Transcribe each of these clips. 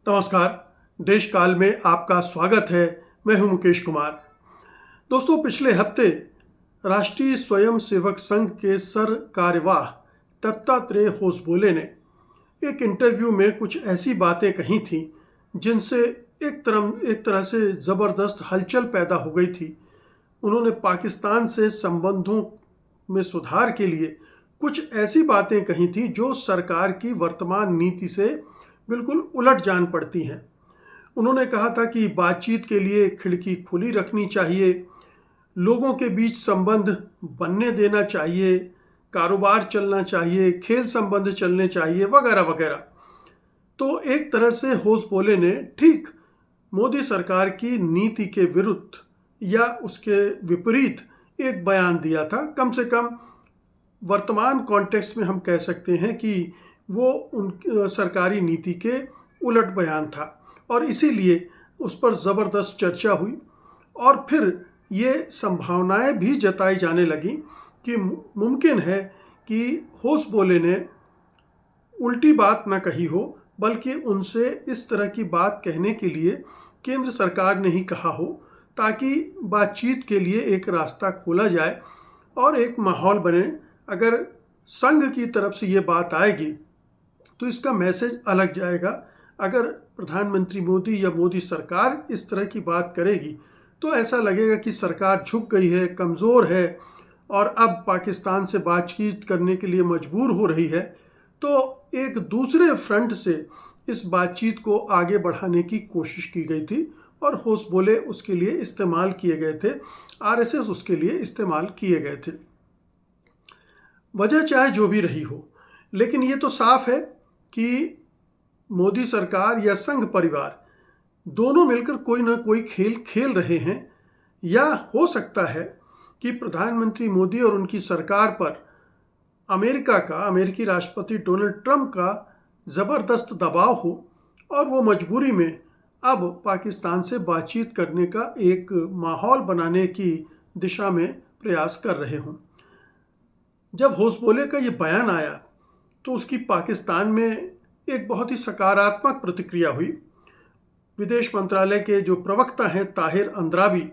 नमस्कार। देश काल में आपका स्वागत है। मैं हूं मुकेश कुमार। दोस्तों, पिछले हफ्ते राष्ट्रीय स्वयंसेवक संघ के सर कार्यवाह दत्तात्रेय होसबोले ने एक इंटरव्यू में कुछ ऐसी बातें कही थीं जिनसे एक तरह से ज़बरदस्त हलचल पैदा हो गई थी। उन्होंने पाकिस्तान से संबंधों में सुधार के लिए कुछ ऐसी बातें कही थी जो सरकार की वर्तमान नीति से बिल्कुल उलट जान पड़ती हैं। उन्होंने कहा था कि बातचीत के लिए खिड़की खुली रखनी चाहिए, लोगों के बीच संबंध बनने देना चाहिए, कारोबार चलना चाहिए, खेल संबंध चलने चाहिए, वगैरह वगैरह। तो एक तरह से होसबोले ने ठीक मोदी सरकार की नीति के विरुद्ध या उसके विपरीत एक बयान दिया था। कम से कम वर्तमान कॉन्टेक्स्ट में हम कह सकते हैं कि वो उन सरकारी नीति के उलट बयान था और इसीलिए उस पर ज़बरदस्त चर्चा हुई। और फिर ये संभावनाएं भी जताई जाने लगी कि मुमकिन है कि होसबोले ने उल्टी बात ना कही हो, बल्कि उनसे इस तरह की बात कहने के लिए केंद्र सरकार ने ही कहा हो, ताकि बातचीत के लिए एक रास्ता खोला जाए और एक माहौल बने। अगर संघ की तरफ से ये बात आएगी तो इसका मैसेज अलग जाएगा। अगर प्रधानमंत्री मोदी या मोदी सरकार इस तरह की बात करेगी तो ऐसा लगेगा कि सरकार झुक गई है, कमज़ोर है और अब पाकिस्तान से बातचीत करने के लिए मजबूर हो रही है। तो एक दूसरे फ्रंट से इस बातचीत को आगे बढ़ाने की कोशिश की गई थी और होसबोले उसके लिए इस्तेमाल किए गए थे, आरएसएस उसके लिए इस्तेमाल किए गए थे। वजह चाहे जो भी रही हो, लेकिन ये तो साफ है कि मोदी सरकार या संघ परिवार दोनों मिलकर कोई ना कोई खेल खेल रहे हैं। या हो सकता है कि प्रधानमंत्री मोदी और उनकी सरकार पर अमेरिकी राष्ट्रपति डोनाल्ड ट्रंप का ज़बरदस्त दबाव हो और वो मजबूरी में अब पाकिस्तान से बातचीत करने का एक माहौल बनाने की दिशा में प्रयास कर रहे हों। जब होसबोले का ये बयान आया तो उसकी पाकिस्तान में एक बहुत ही सकारात्मक प्रतिक्रिया हुई। विदेश मंत्रालय के जो प्रवक्ता हैं ताहिर अंद्राबी,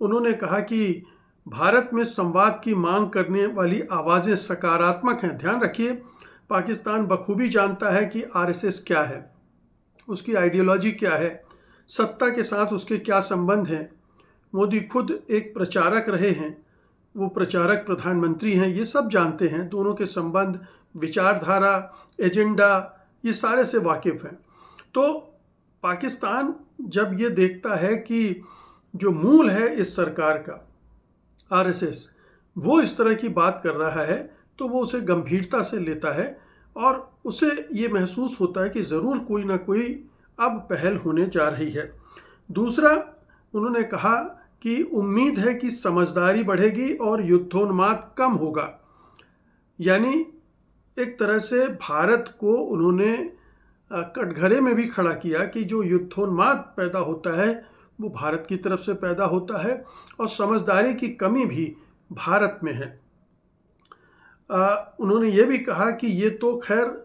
उन्होंने कहा कि भारत में संवाद की मांग करने वाली आवाज़ें सकारात्मक हैं। ध्यान रखिए, पाकिस्तान बखूबी जानता है कि आरएसएस क्या है, उसकी आइडियोलॉजी क्या है, सत्ता के साथ उसके क्या संबंध हैं। मोदी खुद एक प्रचारक रहे हैं, वो प्रचारक प्रधानमंत्री हैं, ये सब जानते हैं। दोनों के संबंध, विचारधारा, एजेंडा, ये सारे से वाकिफ़ हैं। तो पाकिस्तान जब ये देखता है कि जो मूल है इस सरकार का, आरएसएस, वो इस तरह की बात कर रहा है तो वो उसे गंभीरता से लेता है और उसे ये महसूस होता है कि ज़रूर कोई ना कोई अब पहल होने जा रही है। दूसरा, उन्होंने कहा कि उम्मीद है कि समझदारी बढ़ेगी और युद्धोन्माद कम होगा। यानी एक तरह से भारत को उन्होंने कटघरे में भी खड़ा किया कि जो युद्धोन्माद पैदा होता है वो भारत की तरफ से पैदा होता है और समझदारी की कमी भी भारत में है। उन्होंने ये भी कहा कि ये तो खैर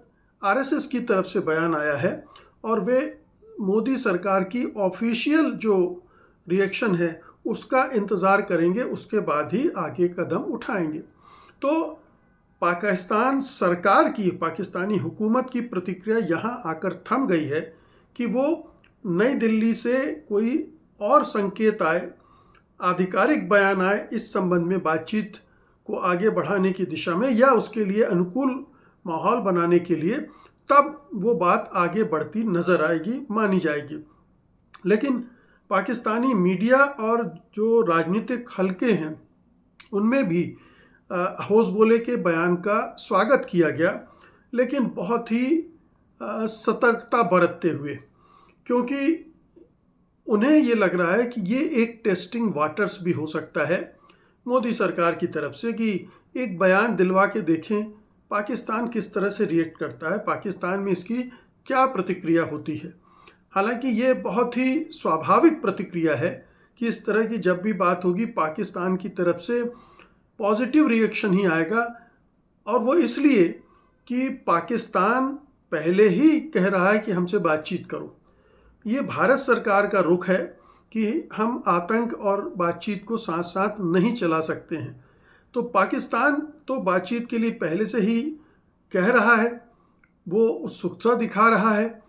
आरएसएस की तरफ से बयान आया है और वे मोदी सरकार की ऑफिशियल जो रिएक्शन है उसका इंतज़ार करेंगे, उसके बाद ही आगे कदम उठाएंगे। तो पाकिस्तान सरकार की, पाकिस्तानी हुकूमत की प्रतिक्रिया यहाँ आकर थम गई है कि वो नई दिल्ली से कोई और संकेत आए, आधिकारिक बयान आए इस संबंध में बातचीत को आगे बढ़ाने की दिशा में या उसके लिए अनुकूल माहौल बनाने के लिए, तब वो बात आगे बढ़ती नज़र आएगी, मानी जाएगी। लेकिन पाकिस्तानी मीडिया और जो राजनीतिक हलके हैं उनमें भी होसबोले के बयान का स्वागत किया गया, लेकिन बहुत ही सतर्कता बरतते हुए, क्योंकि उन्हें ये लग रहा है कि ये एक टेस्टिंग वाटर्स भी हो सकता है मोदी सरकार की तरफ से कि एक बयान दिलवा के देखें पाकिस्तान किस तरह से रिएक्ट करता है, पाकिस्तान में इसकी क्या प्रतिक्रिया होती है। हालांकि ये बहुत ही स्वाभाविक प्रतिक्रिया है कि इस तरह की जब भी बात होगी पाकिस्तान की तरफ से पॉजिटिव रिएक्शन ही आएगा, और वो इसलिए कि पाकिस्तान पहले ही कह रहा है कि हमसे बातचीत करो। ये भारत सरकार का रुख है कि हम आतंक और बातचीत को साथ साथ नहीं चला सकते हैं। तो पाकिस्तान तो बातचीत के लिए पहले से ही कह रहा है, वो उत्सुकता दिखा रहा है,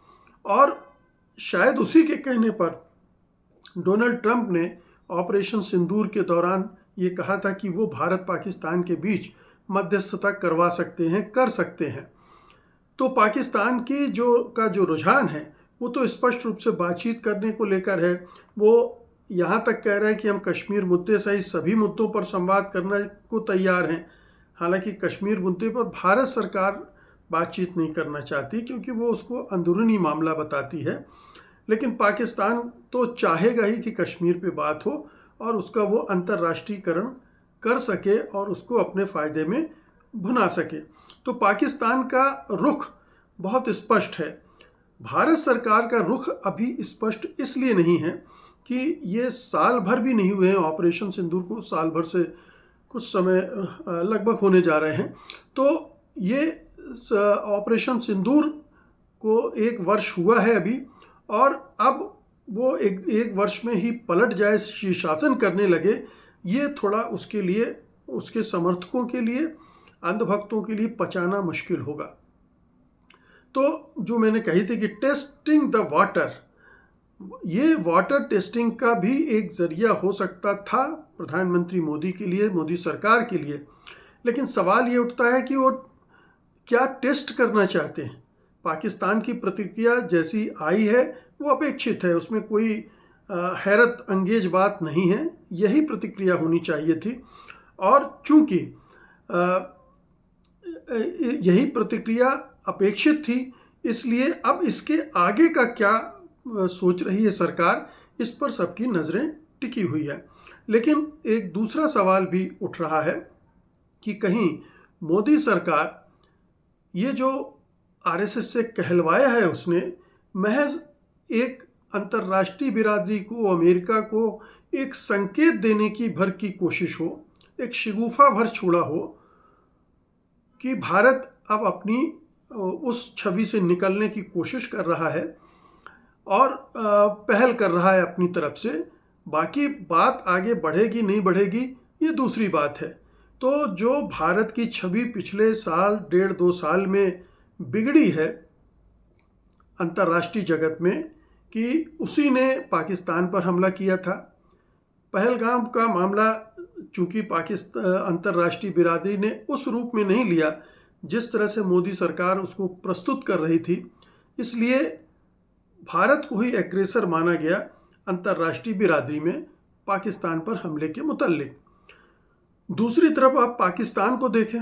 और शायद उसी के कहने पर डोनाल्ड ट्रंप ने ऑपरेशन सिंदूर के दौरान ये कहा था कि वो भारत पाकिस्तान के बीच मध्यस्थता करवा सकते हैं, कर सकते हैं। तो पाकिस्तान की जो रुझान है वो तो स्पष्ट रूप से बातचीत करने को लेकर है। वो यहाँ तक कह रहा है कि हम कश्मीर मुद्दे सहित सभी मुद्दों पर संवाद करने को तैयार हैं। हालांकि कश्मीर मुद्दे पर भारत सरकार बातचीत नहीं करना चाहती क्योंकि वो उसको अंदरूनी मामला बताती है, लेकिन पाकिस्तान तो चाहेगा ही कि कश्मीर पे बात हो और उसका वो अंतर्राष्ट्रीयकरण कर सके और उसको अपने फ़ायदे में भुना सके। तो पाकिस्तान का रुख बहुत स्पष्ट है। भारत सरकार का रुख अभी स्पष्ट इसलिए नहीं है कि ये साल भर भी नहीं हुए हैं, ऑपरेशन सिंदूर को साल भर से कुछ समय लगभग होने जा रहे हैं। तो ये ऑपरेशन सिंदूर को 1 वर्ष हुआ है अभी, और अब वो एक वर्ष में ही पलट जाए, शासन करने लगे, ये थोड़ा उसके लिए, उसके समर्थकों के लिए, अंधभक्तों के लिए पचाना मुश्किल होगा। तो जो मैंने कही थी कि टेस्टिंग द वाटर, ये वाटर टेस्टिंग का भी एक जरिया हो सकता था प्रधानमंत्री मोदी के लिए, मोदी सरकार के लिए। लेकिन सवाल ये उठता है कि वो क्या टेस्ट करना चाहते हैं। पाकिस्तान की प्रतिक्रिया जैसी आई है वो अपेक्षित है, उसमें कोई हैरत अंगेज बात नहीं है, यही प्रतिक्रिया होनी चाहिए थी। और चूंकि यही प्रतिक्रिया अपेक्षित थी, इसलिए अब इसके आगे का क्या सोच रही है सरकार, इस पर सबकी नज़रें टिकी हुई है। लेकिन एक दूसरा सवाल भी उठ रहा है कि कहीं मोदी सरकार ये जो आरएसएस से कहलवाया है उसने, महज एक अंतर्राष्ट्रीय बिरादरी को, अमेरिका को एक संकेत देने की भर की कोशिश हो, एक शगुफा भर छोड़ा हो कि भारत अब अपनी उस छवि से निकलने की कोशिश कर रहा है और पहल कर रहा है अपनी तरफ से। बाकी बात आगे बढ़ेगी नहीं बढ़ेगी ये दूसरी बात है। तो जो भारत की छवि पिछले साल, 1.5-2 साल में बिगड़ी है अंतर्राष्ट्रीय जगत में, कि उसी ने पाकिस्तान पर हमला किया था। पहलगाम का मामला चूंकि पाकिस्तान अंतर्राष्ट्रीय बिरादरी ने उस रूप में नहीं लिया जिस तरह से मोदी सरकार उसको प्रस्तुत कर रही थी, इसलिए भारत को ही एग्रेसर माना गया अंतर्राष्ट्रीय बिरादरी में पाकिस्तान पर हमले के मुतल्लिक। दूसरी तरफ आप पाकिस्तान को देखें,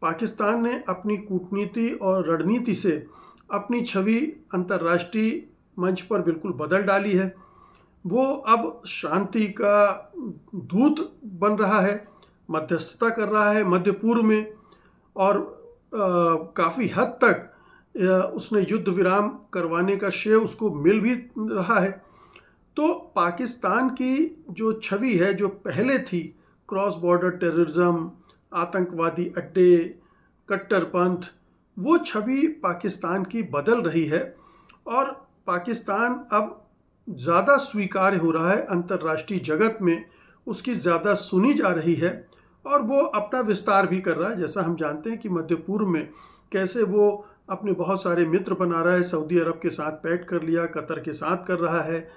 पाकिस्तान ने अपनी कूटनीति और रणनीति से अपनी छवि अंतर्राष्ट्रीय मंच पर बिल्कुल बदल डाली है। वो अब शांति का दूत बन रहा है, मध्यस्थता कर रहा है मध्य पूर्व में, और काफ़ी हद तक उसने युद्ध विराम करवाने का श्रेय उसको मिल भी रहा है। तो पाकिस्तान की जो छवि है, जो पहले थी क्रॉस बॉर्डर टेररिज्म, आतंकवादी अड्डे, कट्टरपंथ, वो छवि पाकिस्तान की बदल रही है और पाकिस्तान अब ज़्यादा स्वीकार्य हो रहा है अंतर्राष्ट्रीय जगत में, उसकी ज़्यादा सुनी जा रही है और वो अपना विस्तार भी कर रहा है। जैसा हम जानते हैं कि मध्य पूर्व में कैसे वो अपने बहुत सारे मित्र बना रहा है, सऊदी अरब के साथ पैक्ट कर लिया, कतर के साथ कर रहा है,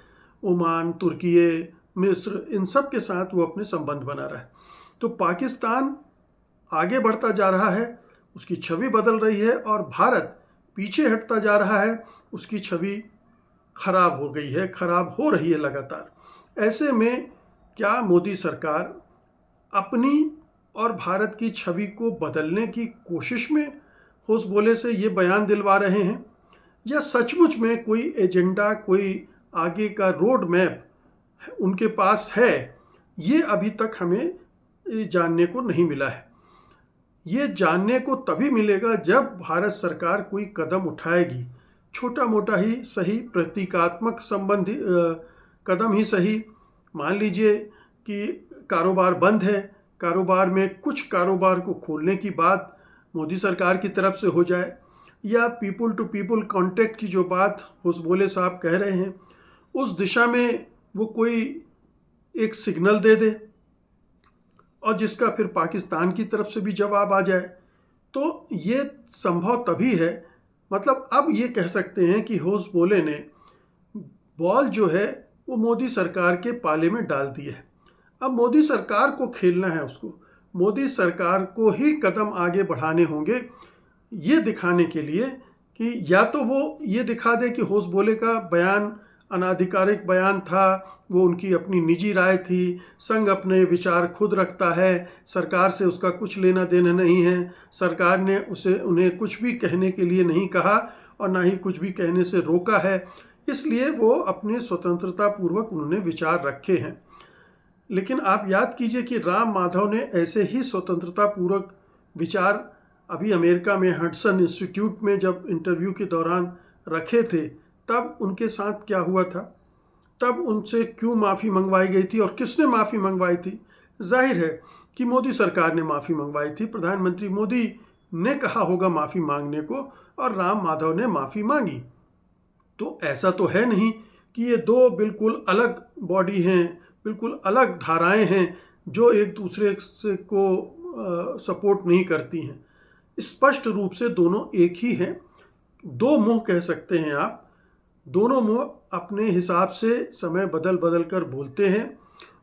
ओमान, तुर्की, मिस्र, इन सब के साथ वो अपने संबंध बना रहा है। तो पाकिस्तान आगे बढ़ता जा रहा है, उसकी छवि बदल रही है, और भारत पीछे हटता जा रहा है, उसकी छवि खराब हो गई है, खराब हो रही है लगातार। ऐसे में क्या मोदी सरकार अपनी और भारत की छवि को बदलने की कोशिश में होश बोले से ये बयान दिलवा रहे हैं, या सचमुच में कोई एजेंडा, कोई आगे का रोड मैप उनके पास है? ये अभी तक हमें जानने को नहीं मिला है। ये जानने को तभी मिलेगा जब भारत सरकार कोई कदम उठाएगी, छोटा मोटा ही सही, प्रतीकात्मक संबंधी कदम ही सही। मान लीजिए कि कारोबार बंद है, कारोबार में कुछ कारोबार को खोलने की बात मोदी सरकार की तरफ से हो जाए, या पीपल टू पीपल कांटेक्ट की जो बात होसबोले साहब कह रहे हैं, उस दिशा में वो कोई एक सिग्नल दे दे और जिसका फिर पाकिस्तान की तरफ से भी जवाब आ जाए, तो ये संभव तभी है। मतलब अब ये कह सकते हैं कि होसबोले ने बॉल जो है वो मोदी सरकार के पाले में डाल दी है। अब मोदी सरकार को खेलना है, उसको मोदी सरकार को ही कदम आगे बढ़ाने होंगे ये दिखाने के लिए कि या तो वो ये दिखा दे कि होसबोले का बयान अनाधिकारिक बयान था, वो उनकी अपनी निजी राय थी, संघ अपने विचार खुद रखता है, सरकार से उसका कुछ लेना देना नहीं है, सरकार ने उन्हें कुछ भी कहने के लिए नहीं कहा और ना ही कुछ भी कहने से रोका है, इसलिए वो अपने स्वतंत्रता पूर्वक उन्होंने विचार रखे हैं। लेकिन आप याद कीजिए कि राम माधव ने ऐसे ही स्वतंत्रता पूर्वक विचार अभी अमेरिका में हडसन इंस्टीट्यूट में जब इंटरव्यू के दौरान रखे थे, तब उनके साथ क्या हुआ था, तब उनसे क्यों माफ़ी मंगवाई गई थी और किसने माफ़ी मंगवाई थी? जाहिर है कि मोदी सरकार ने माफ़ी मंगवाई थी, प्रधानमंत्री मोदी ने कहा होगा माफ़ी मांगने को और राम माधव ने माफ़ी मांगी। तो ऐसा तो है नहीं कि ये दो बिल्कुल अलग बॉडी हैं, बिल्कुल अलग धाराएं हैं जो एक दूसरे से को सपोर्ट नहीं करती हैं। स्पष्ट रूप से दोनों एक ही हैं, दो मुंह कह सकते हैं आप। दोनों मुंह अपने हिसाब से समय बदल बदल कर बोलते हैं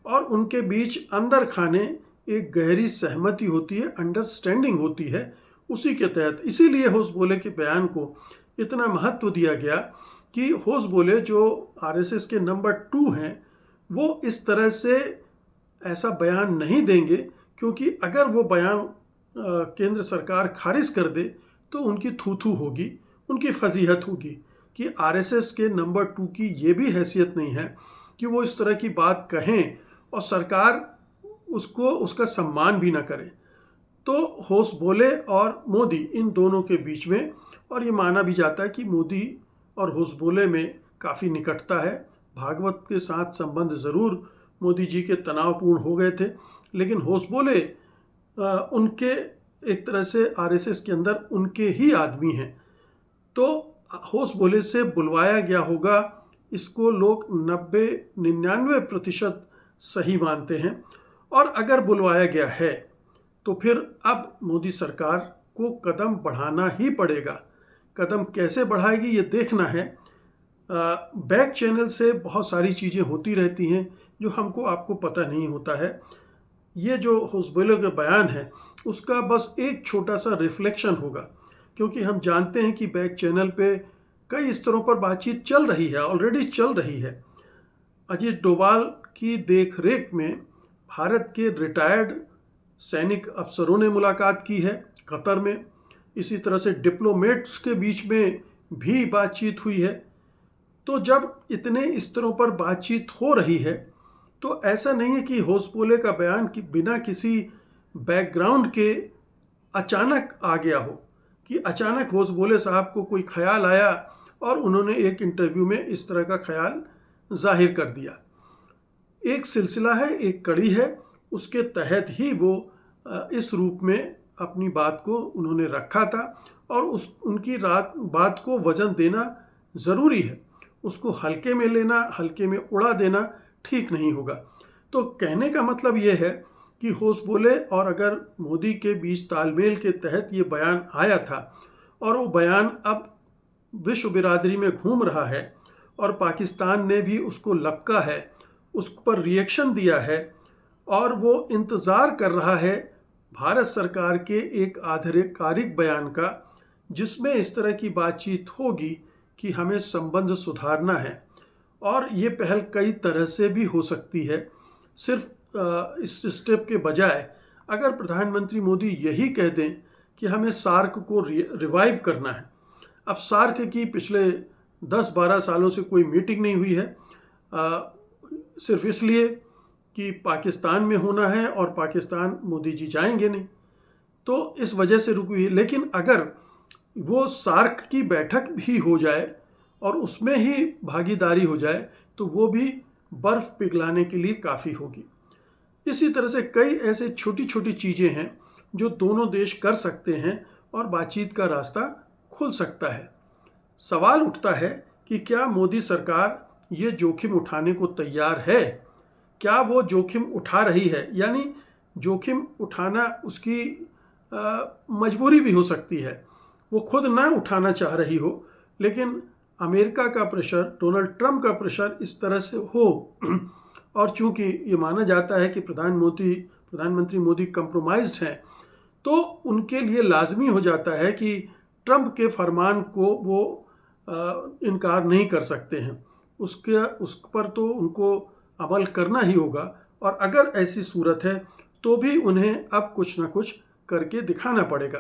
और उनके बीच अंदर खाने एक गहरी सहमति होती है, अंडरस्टैंडिंग होती है। उसी के तहत इसीलिए होसबोले के बयान को इतना महत्व दिया गया कि होसबोले जो आरएसएस के नंबर 2 हैं वो इस तरह से ऐसा बयान नहीं देंगे, क्योंकि अगर वो बयान केंद्र सरकार खारिज कर दे तो उनकी थू होगी, उनकी फजीहत होगी कि आरएसएस के नंबर 2 की ये भी हैसियत नहीं है कि वो इस तरह की बात कहें और सरकार उसका सम्मान भी ना करे। तो होसबोले और मोदी इन दोनों के बीच में, और ये माना भी जाता है कि मोदी और होसबोले में काफ़ी निकटता है, भागवत के साथ संबंध ज़रूर मोदी जी के तनावपूर्ण हो गए थे, लेकिन होसबोले उनके एक तरह से आरएसएस के अंदर उनके ही आदमी हैं। तो होसबोले से बुलवाया गया होगा, इसको लोग 90-99% सही मानते हैं। और अगर बुलवाया गया है तो फिर अब मोदी सरकार को कदम बढ़ाना ही पड़ेगा। कदम कैसे बढ़ाएगी ये देखना है। बैक चैनल से बहुत सारी चीज़ें होती रहती हैं जो हमको आपको पता नहीं होता है। ये जो होसबोले का बयान है उसका बस एक छोटा सा रिफ्लेक्शन होगा, क्योंकि हम जानते हैं कि बैक चैनल पे कई स्तरों पर बातचीत चल रही है, ऑलरेडी चल रही है। अजीत डोभाल की देखरेख में भारत के रिटायर्ड सैनिक अफसरों ने मुलाकात की है कतर में। इसी तरह से डिप्लोमेट्स के बीच में भी बातचीत हुई है। तो जब इतने स्तरों पर बातचीत हो रही है तो ऐसा नहीं है कि होसबोले का बयान कि बिना किसी बैकग्राउंड के अचानक आ गया हो, कि अचानक होसबोले साहब को कोई ख्याल आया और उन्होंने एक इंटरव्यू में इस तरह का ख्याल जाहिर कर दिया। एक सिलसिला है, एक कड़ी है, उसके तहत ही वो इस रूप में अपनी बात को उन्होंने रखा था और उनकी बात को वजन देना ज़रूरी है। उसको हल्के में लेना, हल्के में उड़ा देना ठीक नहीं होगा। तो कहने का मतलब ये है कि होसबोले और अगर मोदी के बीच तालमेल के तहत ये बयान आया था और वो बयान अब विश्व बिरादरी में घूम रहा है और पाकिस्तान ने भी उसको लपका है, उस पर रिएक्शन दिया है और वो इंतज़ार कर रहा है भारत सरकार के एक आधिकारिक बयान का जिसमें इस तरह की बातचीत होगी कि हमें संबंध सुधारना है। और ये पहल कई तरह से भी हो सकती है। सिर्फ इस स्टेप के बजाय अगर प्रधानमंत्री मोदी यही कह दें कि हमें सार्क को रिवाइव करना है। अब सार्क की पिछले 10-12 सालों से कोई मीटिंग नहीं हुई है, सिर्फ इसलिए कि पाकिस्तान में होना है और पाकिस्तान मोदी जी जाएंगे नहीं, तो इस वजह से रुकी हुई है। लेकिन अगर वो सार्क की बैठक भी हो जाए और उसमें ही भागीदारी हो जाए तो वो भी बर्फ़ पिघलाने के लिए काफ़ी होगी। इसी तरह से कई ऐसे छोटी छोटी चीज़ें हैं जो दोनों देश कर सकते हैं और बातचीत का रास्ता खुल सकता है। सवाल उठता है कि क्या मोदी सरकार ये जोखिम उठाने को तैयार है? क्या वो जोखिम उठा रही है? यानी जोखिम उठाना उसकी मजबूरी भी हो सकती है, वो खुद ना उठाना चाह रही हो, लेकिन अमेरिका का प्रेशर, डोनाल्ड ट्रंप का प्रेशर इस तरह से हो और चूंकि ये माना जाता है कि प्रधानमंत्री मोदी कंप्रोमाइज्ड हैं, तो उनके लिए लाजमी हो जाता है कि ट्रंप के फरमान को वो इनकार नहीं कर सकते हैं, उस पर तो उनको अमल करना ही होगा। और अगर ऐसी सूरत है तो भी उन्हें अब कुछ ना कुछ करके दिखाना पड़ेगा।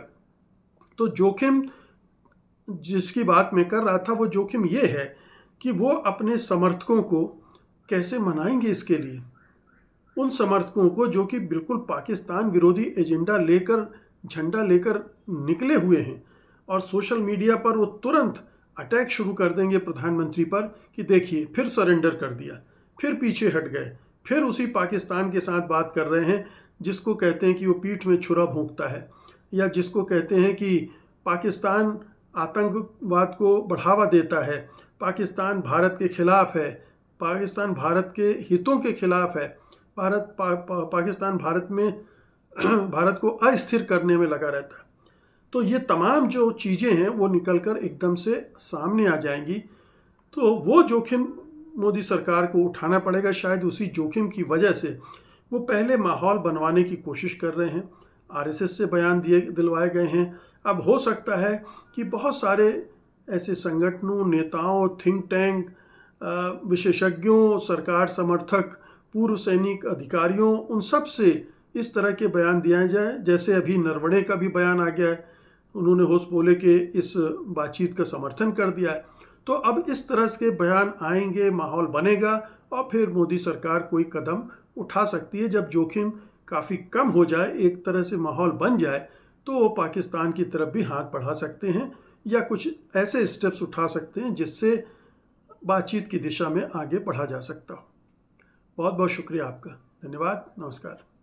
तो जोखिम जिसकी बात मैं कर रहा था, वो जोखिम ये है कि वो अपने समर्थकों को कैसे मनाएंगे इसके लिए। उन समर्थकों को जो कि बिल्कुल पाकिस्तान विरोधी एजेंडा लेकर, झंडा लेकर निकले हुए हैं और सोशल मीडिया पर वो तुरंत अटैक शुरू कर देंगे प्रधानमंत्री पर कि देखिए फिर सरेंडर कर दिया, फिर पीछे हट गए, फिर उसी पाकिस्तान के साथ बात कर रहे हैं जिसको कहते हैं कि वो पीठ में छुरा भोंकता है, या जिसको कहते हैं कि पाकिस्तान आतंकवाद को बढ़ावा देता है, पाकिस्तान भारत के खिलाफ है, पाकिस्तान भारत के हितों के खिलाफ है, पाकिस्तान भारत में भारत को अस्थिर करने में लगा रहता है। तो ये तमाम जो चीज़ें हैं वो निकलकर एकदम से सामने आ जाएंगी। तो वो जोखिम मोदी सरकार को उठाना पड़ेगा। शायद उसी जोखिम की वजह से वो पहले माहौल बनवाने की कोशिश कर रहे हैं। आरएसएस से बयान दिलवाए गए हैं। अब हो सकता है कि बहुत सारे ऐसे संगठनों, नेताओं, थिंक टैंक, विशेषज्ञों, सरकार समर्थक, पूर्व सैनिक अधिकारियों, उन सब से इस तरह के बयान दिए जाए। जैसे अभी नरवणे का भी बयान आ गया है, उन्होंने होसपोले के इस बातचीत का समर्थन कर दिया है। तो अब इस तरह के बयान आएंगे, माहौल बनेगा और फिर मोदी सरकार कोई कदम उठा सकती है। जब जोखिम काफ़ी कम हो जाए, एक तरह से माहौल बन जाए, तो वो पाकिस्तान की तरफ भी हाथ बढ़ा सकते हैं या कुछ ऐसे स्टेप्स उठा सकते हैं जिससे बातचीत की दिशा में आगे बढ़ा जा सकता हो। बहुत बहुत शुक्रिया आपका। धन्यवाद। नमस्कार।